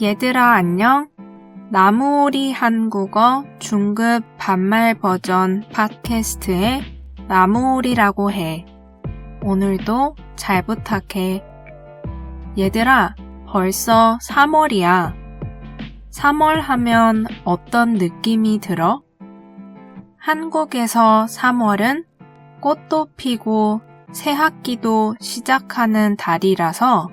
얘들아 안녕? 나무오리 한국어 중급 반말 버전 팟캐스트의 나무오리라고 해. 오늘도 잘 부탁해. 얘들아, 벌써 3월이야. 3월 하면 어떤 느낌이 들어? 한국에서 3월은 꽃도 피고 새 학기도 시작하는 달이라서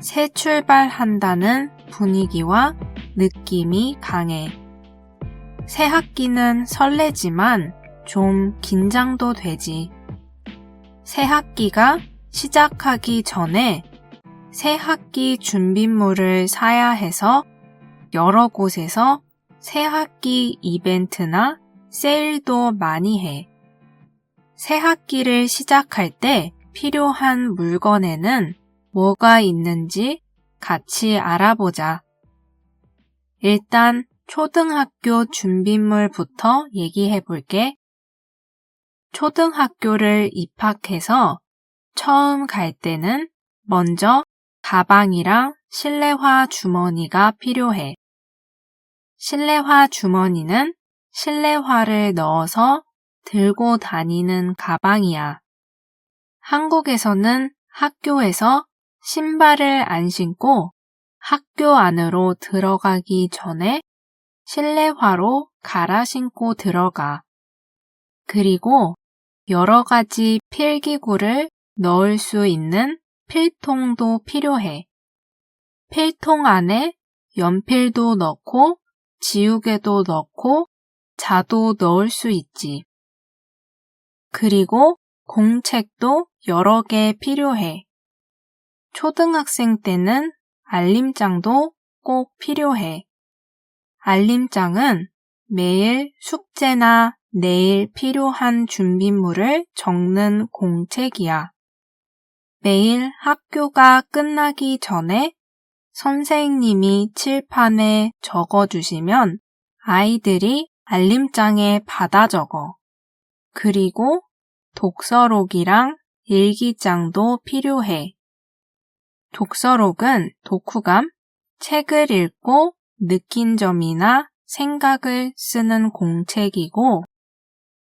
새 출발한다는 분위기와 느낌이 강해. 새 학기는 설레지만 좀 긴장도 되지. 새 학기가 시작하기 전에 새 학기 준비물을 사야 해서 여러 곳에서 새 학기 이벤트나 세일도 많이 해. 새 학기를 시작할 때 필요한 물건에는 뭐가 있는지 같이 알아보자. 일단 초등학교 준비물부터 얘기해 볼게. 초등학교를 입학해서 처음 갈 때는 먼저 가방이랑 실내화 주머니가 필요해. 실내화 주머니는 실내화를 넣어서 들고 다니는 가방이야. 한국에서는 학교에서 신발을 안 신고 학교 안으로 들어가기 전에 실내화로 갈아 신고 들어가. 그리고 여러 가지 필기구를 넣을 수 있는 필통도 필요해. 필통 안에 연필도 넣고 지우개도 넣고 자도 넣을 수 있지. 그리고 공책도 여러 개 필요해. 초등학생 때는 알림장도 꼭 필요해. 알림장은 매일 숙제나 내일 필요한 준비물을 적는 공책이야. 매일 학교가 끝나기 전에 선생님이 칠판에 적어주시면 아이들이 알림장에 받아 적어. 그리고 독서록이랑 일기장도 필요해. 독서록은 독후감, 책을 읽고 느낀 점이나 생각을 쓰는 공책이고,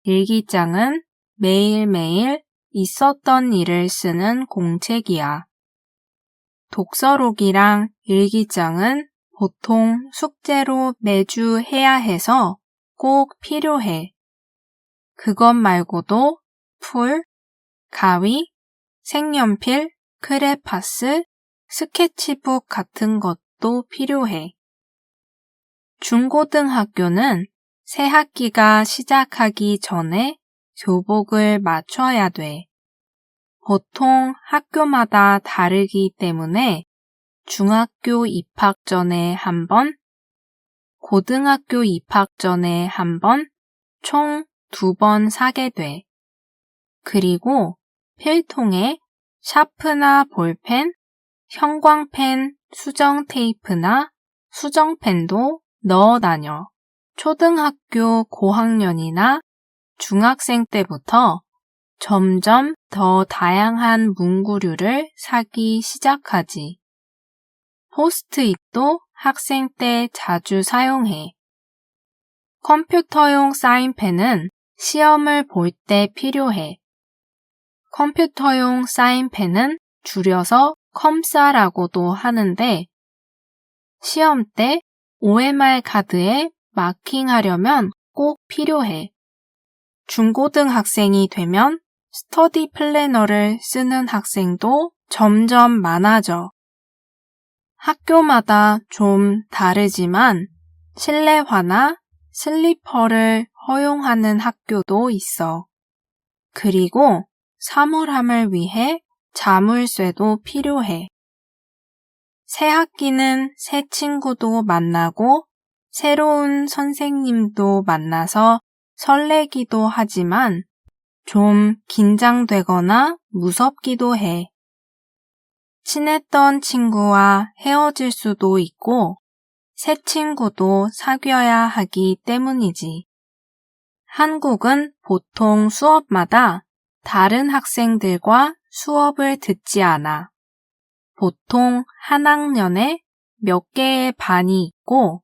일기장은 매일매일 있었던 일을 쓰는 공책이야. 독서록이랑 일기장은 보통 숙제로 매주 해야 해서 꼭 필요해. 그것 말고도 풀, 가위, 색연필, 크레파스, 스케치북 같은 것도 필요해. 중고등학교는 새 학기가 시작하기 전에 교복을 맞춰야 돼. 보통 학교마다 다르기 때문에 중학교 입학 전에 한 번, 고등학교 입학 전에 한 번, 총 2번 사게 돼. 그리고 필통에 샤프나 볼펜, 형광펜, 수정 테이프나 수정펜도 넣어 다녀. 초등학교 고학년이나 중학생 때부터 점점 더 다양한 문구류를 사기 시작하지. 포스트잇도 학생 때 자주 사용해. 컴퓨터용 사인펜은 시험을 볼 때 필요해. 컴퓨터용 사인펜은 줄여서 컴사라고도 하는데 시험 때 OMR 카드에 마킹하려면 꼭 필요해. 중고등학생이 되면 스터디 플래너를 쓰는 학생도 점점 많아져. 학교마다 좀 다르지만 실내화나 슬리퍼를 허용하는 학교도 있어. 그리고 사물함을 위해 자물쇠도 필요해. 새 학기는 새 친구도 만나고 새로운 선생님도 만나서 설레기도 하지만 좀 긴장되거나 무섭기도 해. 친했던 친구와 헤어질 수도 있고 새 친구도 사귀어야 하기 때문이지. 한국은 보통 수업마다 다른 학생들과 수업을 듣지 않아. 보통 한 학년에 몇 개의 반이 있고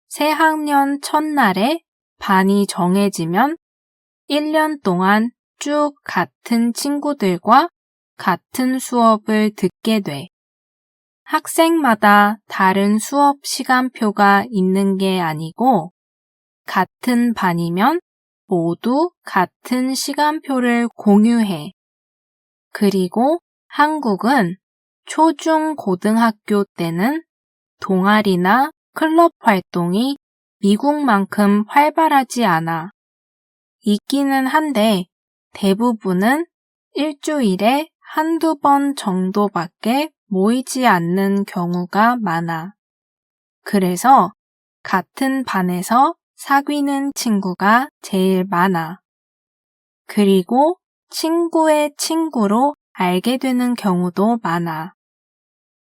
새 학년 첫날에 반이 정해지면 1년 동안 쭉 같은 친구들과 같은 수업을 듣게 돼. 학생마다 다른 수업 시간표가 있는 게 아니고 같은 반이면 모두 같은 시간표를 공유해. 그리고 한국은 초중 고등학교 때는 동아리나 클럽 활동이 미국만큼 활발하지 않아. 있기는 한데 대부분은 일주일에 한두 번 정도밖에 모이지 않는 경우가 많아. 그래서 같은 반에서 사귀는 친구가 제일 많아. 그리고 친구의 친구로 알게 되는 경우도 많아.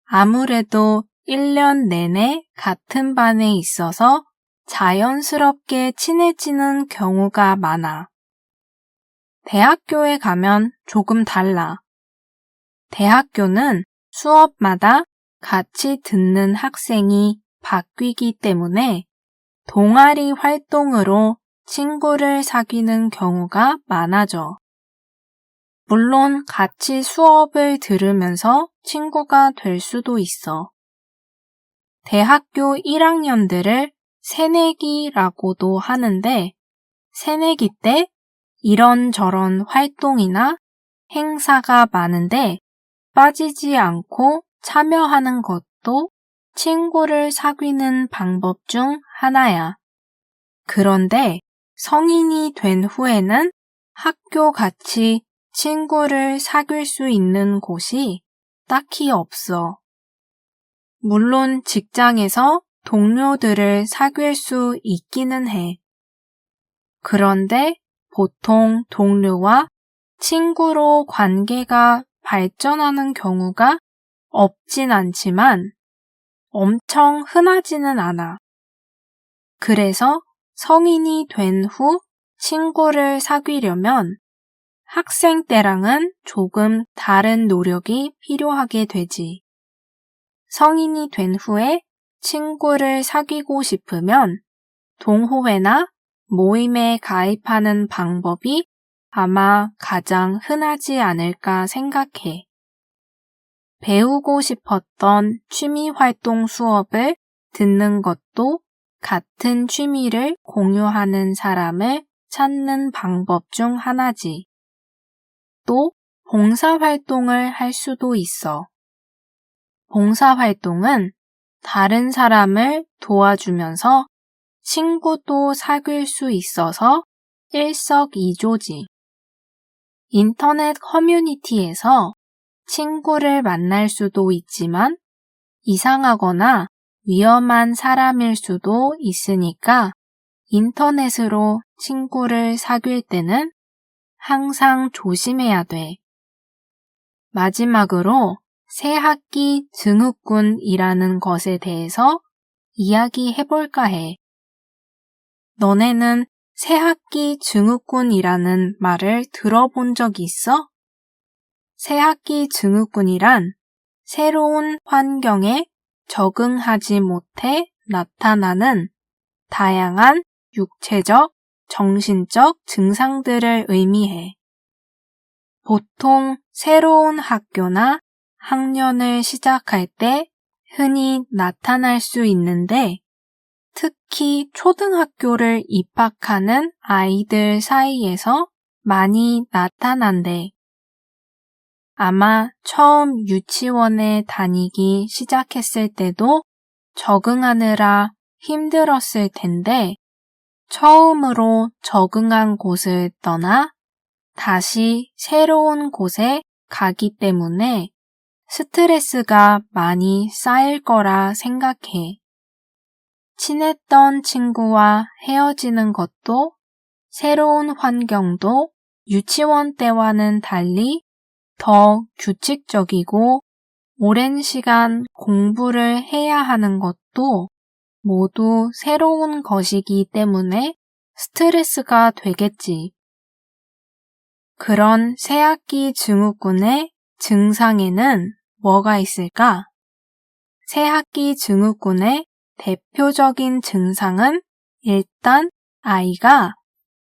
아무래도 1년 내내 같은 반에 있어서 자연스럽게 친해지는 경우가 많아. 대학교에 가면 조금 달라. 대학교는 수업마다 같이 듣는 학생이 바뀌기 때문에 동아리 활동으로 친구를 사귀는 경우가 많아져. 물론 같이 수업을 들으면서 친구가 될 수도 있어. 대학교 1학년들을 새내기라고도 하는데 새내기 때 이런저런 활동이나 행사가 많은데 빠지지 않고 참여하는 것도 친구를 사귀는 방법 중 하나야. 그런데 성인이 된 후에는 학교 같이 친구를 사귈 수 있는 곳이 딱히 없어. 물론 직장에서 동료들을 사귈 수 있기는 해. 그런데 보통 동료와 친구로 관계가 발전하는 경우가 없진 않지만 엄청 흔하지는 않아. 그래서 성인이 된 후 친구를 사귀려면 학생 때랑은 조금 다른 노력이 필요하게 되지. 성인이 된 후에 친구를 사귀고 싶으면 동호회나 모임에 가입하는 방법이 아마 가장 흔하지 않을까 생각해. 배우고 싶었던 취미활동 수업을 듣는 것도 같은 취미를 공유하는 사람을 찾는 방법 중 하나지. 또 봉사활동을 할 수도 있어. 봉사활동은 다른 사람을 도와주면서 친구도 사귈 수 있어서 일석이조지. 인터넷 커뮤니티에서 친구를 만날 수도 있지만 이상하거나 위험한 사람일 수도 있으니까 인터넷으로 친구를 사귈 때는 항상 조심해야 돼. 마지막으로 새학기 증후군이라는 것에 대해서 이야기해볼까 해. 너네는 새학기 증후군이라는 말을 들어본 적 있어? 새학기 증후군이란 새로운 환경에 적응하지 못해 나타나는 다양한 육체적, 정신적 증상들을 의미해. 보통 새로운 학교나 학년을 시작할 때 흔히 나타날 수 있는데 특히 초등학교를 입학하는 아이들 사이에서 많이 나타난대. 아마 처음 유치원에 다니기 시작했을 때도 적응하느라 힘들었을 텐데 처음으로 적응한 곳을 떠나 다시 새로운 곳에 가기 때문에 스트레스가 많이 쌓일 거라 생각해. 친했던 친구와 헤어지는 것도 새로운 환경도 유치원 때와는 달리 더 규칙적이고 오랜 시간 공부를 해야 하는 것도 모두 새로운 것이기 때문에 스트레스가 되겠지. 그런 새학기 증후군의 증상에는 뭐가 있을까? 새학기 증후군의 대표적인 증상은 일단 아이가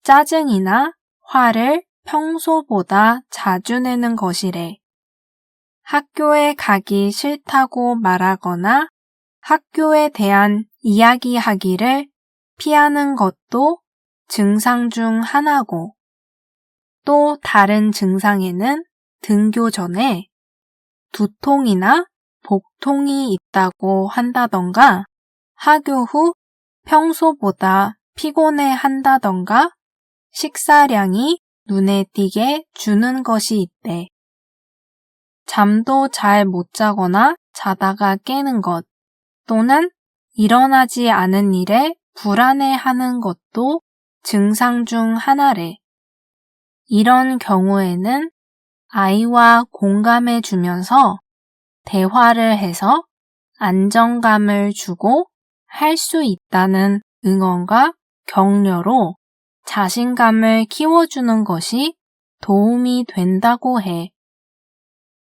짜증이나 화를 평소보다 자주 내는 것이래. 학교에 가기 싫다고 말하거나 학교에 대한 이야기하기를 피하는 것도 증상 중 하나고, 또 다른 증상에는 등교 전에 두통이나 복통이 있다고 한다던가, 하교 후 평소보다 피곤해 한다던가, 식사량이 눈에 띄게 주는 것이 있대. 잠도 잘 못 자거나 자다가 깨는 것, 또는 일어나지 않은 일에 불안해하는 것도 증상 중 하나래. 이런 경우에는 아이와 공감해 주면서 대화를 해서 안정감을 주고 할 수 있다는 응원과 격려로 자신감을 키워주는 것이 도움이 된다고 해.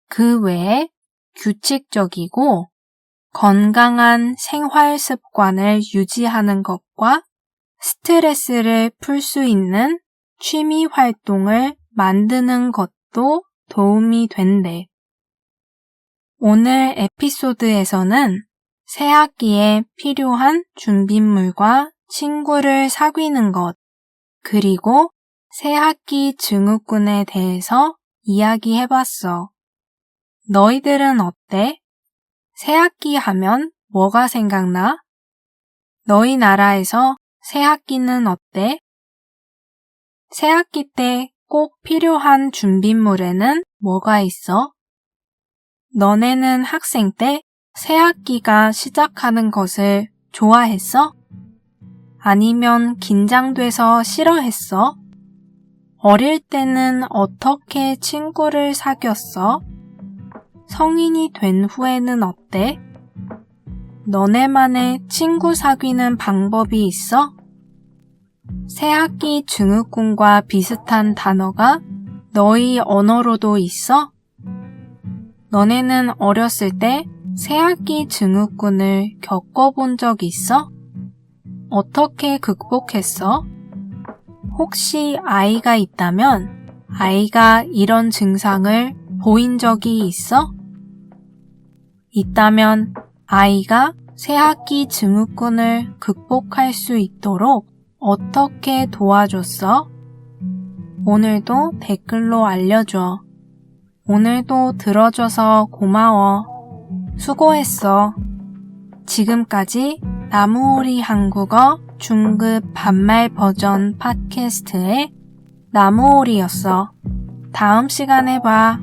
그 외에 규칙적이고 건강한 생활 습관을 유지하는 것과 스트레스를 풀 수 있는 취미 활동을 만드는 것도 도움이 된대. 오늘 에피소드에서는 새학기에 필요한 준비물과 친구를 사귀는 것, 그리고 새학기 증후군에 대해서 이야기해봤어. 너희들은 어때? 새학기 하면 뭐가 생각나? 너희 나라에서 새학기는 어때? 새학기 때 꼭 필요한 준비물에는 뭐가 있어? 너네는 학생 때 새학기가 시작하는 것을 좋아했어? 아니면 긴장돼서 싫어했어? 어릴 때는 어떻게 친구를 사귀었어? 성인이 된 후에는 어때? 너네만의 친구 사귀는 방법이 있어? 새학기 증후군과 비슷한 단어가 너희 언어로도 있어? 너네는 어렸을 때 새학기 증후군을 겪어본 적 있어? 어떻게 극복했어? 혹시 아이가 있다면 아이가 이런 증상을 보인 적이 있어? 있다면 아이가 새학기 증후군을 극복할 수 있도록 어떻게 도와줬어? 오늘도 댓글로 알려줘. 오늘도 들어줘서 고마워. 수고했어. 지금까지 나무오리 한국어 중급 반말 버전 팟캐스트의 나무오리였어. 다음 시간에 봐.